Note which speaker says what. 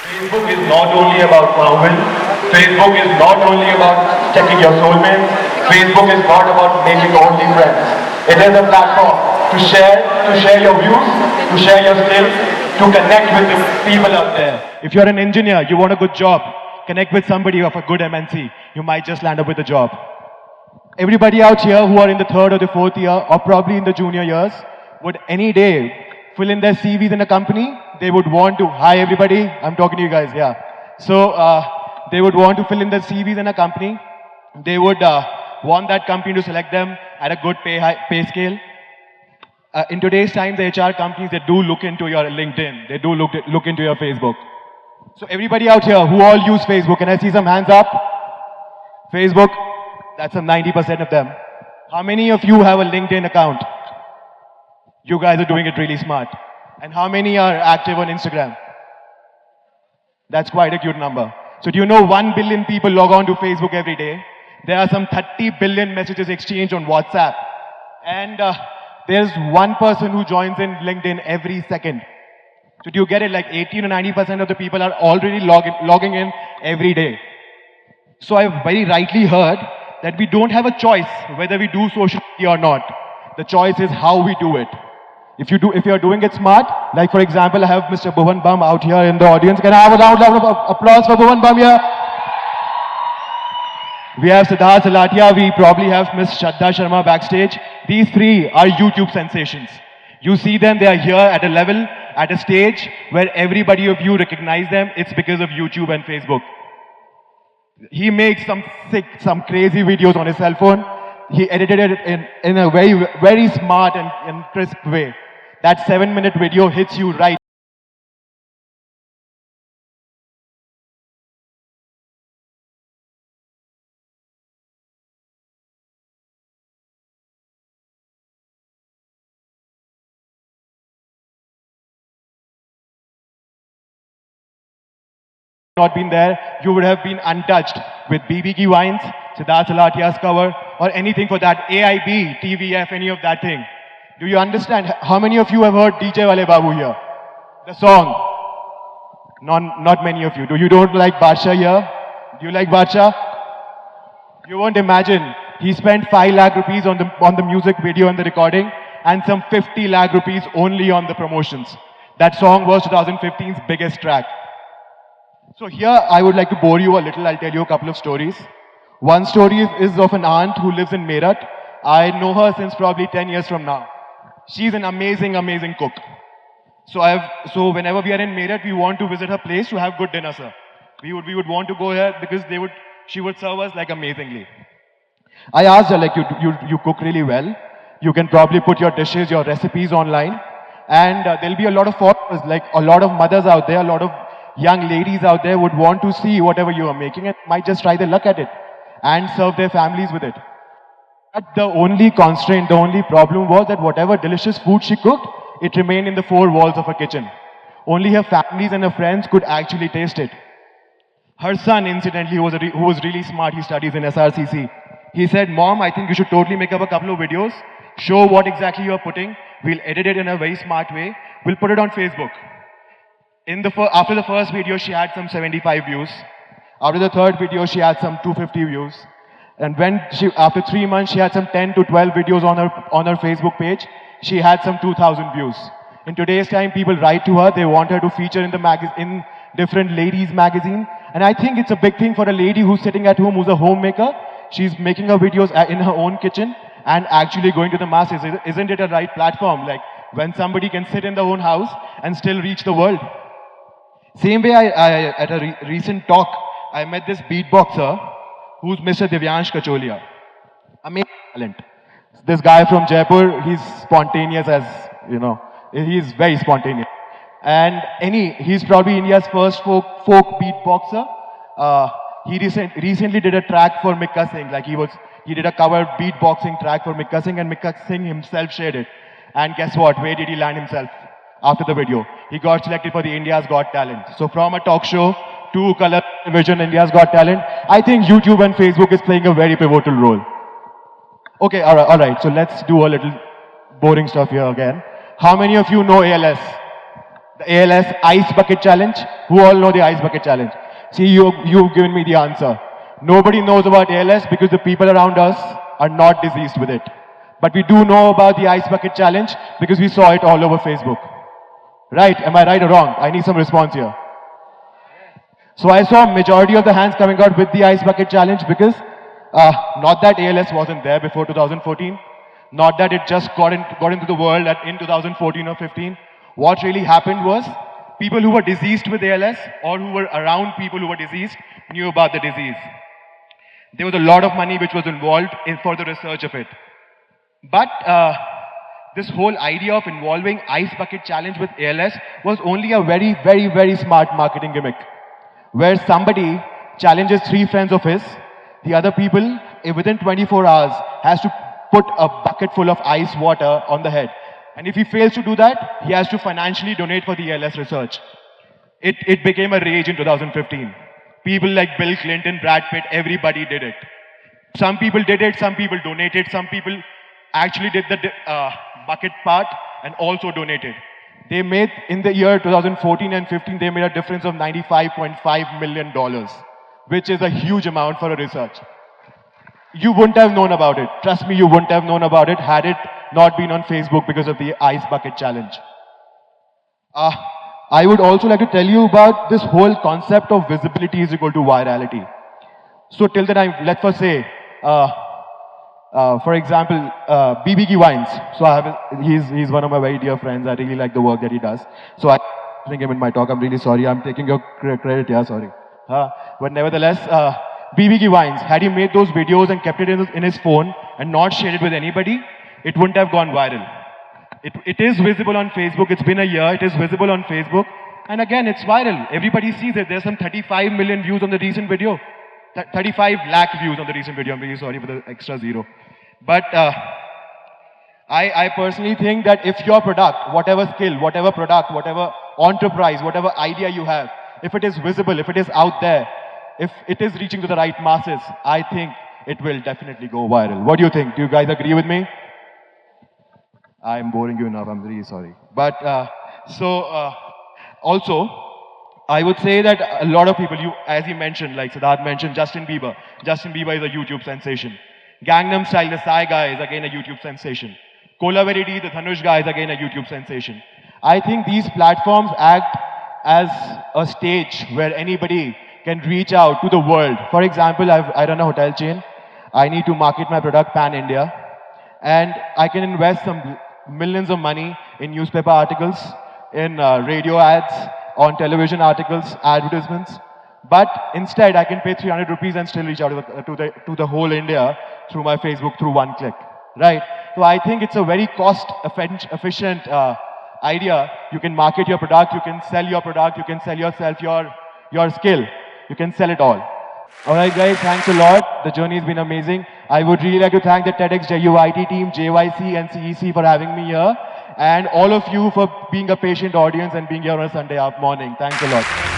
Speaker 1: Facebook is not only about Marvel. Facebook is not only about checking your soulmates. Facebook is not about making only friends. It is a platform to share your views, to share your skills, to connect with the people out there. If you're an engineer, you want a good job, connect with somebody of a good MNC. You might just land up with a job. Everybody out here who are in the third or the fourth year, or probably in the junior years, would any day fill in their CVs in a company. They would want to, hi everybody, I'm talking to you guys, yeah. So they would want to fill in their CVs in a company. They would want that company to select them at a good pay scale. In today's time, the HR companies, they do look into your LinkedIn. They do look into your Facebook. So everybody out here who all use Facebook, can I see some hands up? Facebook, that's some 90% of them. How many of you have a LinkedIn account? You guys are doing it really smart. And how many are active on Instagram? That's quite a cute number. So do you know 1 billion people log on to Facebook every day? There are some 30 billion messages exchanged on WhatsApp. And there's one person who joins in LinkedIn every second. So do you get it? Like 80 to 90% of the people are already logging in every day. So I've very rightly heard that we don't have a choice whether we do social media or not. The choice is how we do it. If you're doing it smart, like for example, I have Mr. Bhuvan Bam out here in the audience. Can I have a round of applause for Bhuvan Bam here? We have Siddharth Salatia, we probably have Miss Shraddha Sharma backstage. These three are YouTube sensations. You see them, they are here at a level, at a stage where everybody of you recognize them. It's because of YouTube and Facebook. He makes some crazy videos on his cell phone. He edited it in a very, very smart and crisp way. That 7-minute video hits you right. Not been there, you would have been untouched with BBQ Wines, Siddharth Salatia's cover, or anything for that, AIB, TVF, any of that thing. Do you understand? How many of you have heard DJ Wale Babu here? The song. Not many of you. You don't like Badsha here? Do you like Badsha? You won't imagine. He spent 5 lakh rupees on the music video and the recording, and some 50 lakh rupees only on the promotions. That song was 2015's biggest track. So here I would like to bore you a little. I'll tell you a couple of stories. One story is of an aunt who lives in Meerut. I know her since probably 10 years from now. She's an amazing, amazing cook. So whenever we are in Meerut, we want to visit her place to have good dinner, sir. We would want to go here because she would serve us like amazingly. I asked her, like, you cook really well. You can probably put your dishes, your recipes online. And there'll be a lot of followers, like a lot of mothers out there, a lot of young ladies out there would want to see whatever you are making and might just try their luck at it and serve their families with it. But the only constraint, the only problem was that whatever delicious food she cooked, it remained in the 4 walls of her kitchen. Only her families and her friends could actually taste it. Her son, incidentally, who was really smart, he studies in SRCC. He said, Mom, I think you should totally make up a couple of videos, show what exactly you are putting, we'll edit it in a very smart way, we'll put it on Facebook. After the first video, she had some 75 views. After the third video, she had some 250 views. And after 3 months, she had some 10 to 12 videos on her Facebook page. She had some 2,000 views. In today's time, people write to her. They want her to feature in different ladies' magazine. And I think it's a big thing for a lady who's sitting at home, who's a homemaker. She's making her videos in her own kitchen and actually going to the masses. Isn't it a right platform? Like when somebody can sit in their own house and still reach the world. Same way, at a recent talk, I met this beatboxer who's Mr. Divyansh Kacholia. Amazing talent. This guy from Jaipur, he's spontaneous as, you know, he's very spontaneous. And he's probably India's first folk beatboxer. He recently did a track for Mikka Singh, like he did a cover beatboxing track for Mikka Singh, and Mikka Singh himself shared it. And guess what? Where did he land himself? After the video, he got selected for the India's Got Talent. So from a talk show to color television, India's Got Talent, I think YouTube and Facebook is playing a very pivotal role. Okay, all right. So let's do a little boring stuff here again. How many of you know ALS? The ALS Ice Bucket Challenge. Who all know the Ice Bucket Challenge? See, you've given me the answer. Nobody knows about ALS because the people around us are not diseased with it. But we do know about the Ice Bucket Challenge because we saw it all over Facebook. Right? Am I right or wrong? I need some response here. So I saw majority of the hands coming out with the Ice Bucket Challenge because not that ALS wasn't there before 2014, not that it just got into the world in 2014 or 15. What really happened was people who were diseased with ALS or who were around people who were diseased knew about the disease. There was a lot of money which was involved for the research of it. But this whole idea of involving Ice Bucket Challenge with ALS was only a very, very, very smart marketing gimmick, where somebody challenges 3 friends of his, the other people within 24 hours has to put a bucket full of ice water on the head. And if he fails to do that, he has to financially donate for the ALS research. It became a rage in 2015. People like Bill Clinton, Brad Pitt, everybody did it. Some people did it, some people donated, some people actually did the bucket part and also donated. They made, in the year 2014 and 15, they made a difference of $95.5 million, which is a huge amount for a research. You wouldn't have known about it. Trust me, you wouldn't have known about it had it not been on Facebook because of the Ice Bucket Challenge. I would also like to tell you about this whole concept of visibility is equal to virality. So till the time, let's first say, for example, BBG Wines. So he's one of my very dear friends. I really like the work that he does. So I bring him in my talk. I'm really sorry. I'm taking your credit. Yeah, sorry. But nevertheless, BBG Wines, had he made those videos and kept it in his phone and not shared it with anybody, it wouldn't have gone viral. It is visible on Facebook. It's been a year. It is visible on Facebook. And again, it's viral. Everybody sees it. There's some 35 million views on the recent video. 35 lakh views on the recent video. I'm really sorry for the extra zero. But I personally think that if your product, whatever skill, whatever product, whatever enterprise, whatever idea you have, if it is visible, if it is out there, if it is reaching to the right masses, I think it will definitely go viral. What do you think? Do you guys agree with me? I'm boring you enough. I'm really sorry. But also, I would say that a lot of people, as you mentioned, like Siddharth mentioned, Justin Bieber. Justin Bieber is a YouTube sensation. Gangnam Style, the Psy guy is again a YouTube sensation. Kolavaridi, the Dhanush guy is again a YouTube sensation. I think these platforms act as a stage where anybody can reach out to the world. For example, I run a hotel chain. I need to market my product pan-India. And I can invest some millions of money in newspaper articles, in radio ads, on television articles, advertisements. But instead, I can pay 300 rupees and still reach out to the whole India through my Facebook through one click, right? So I think it's a very cost-efficient idea. You can market your product, you can sell your product, you can sell yourself, your skill. You can sell it all. All right, guys, thanks a lot. The journey has been amazing. I would really like to thank the TEDx JUIT team, JYC and CEC for having me here, and all of you for being a patient audience and being here on a Sunday morning. Thanks a lot.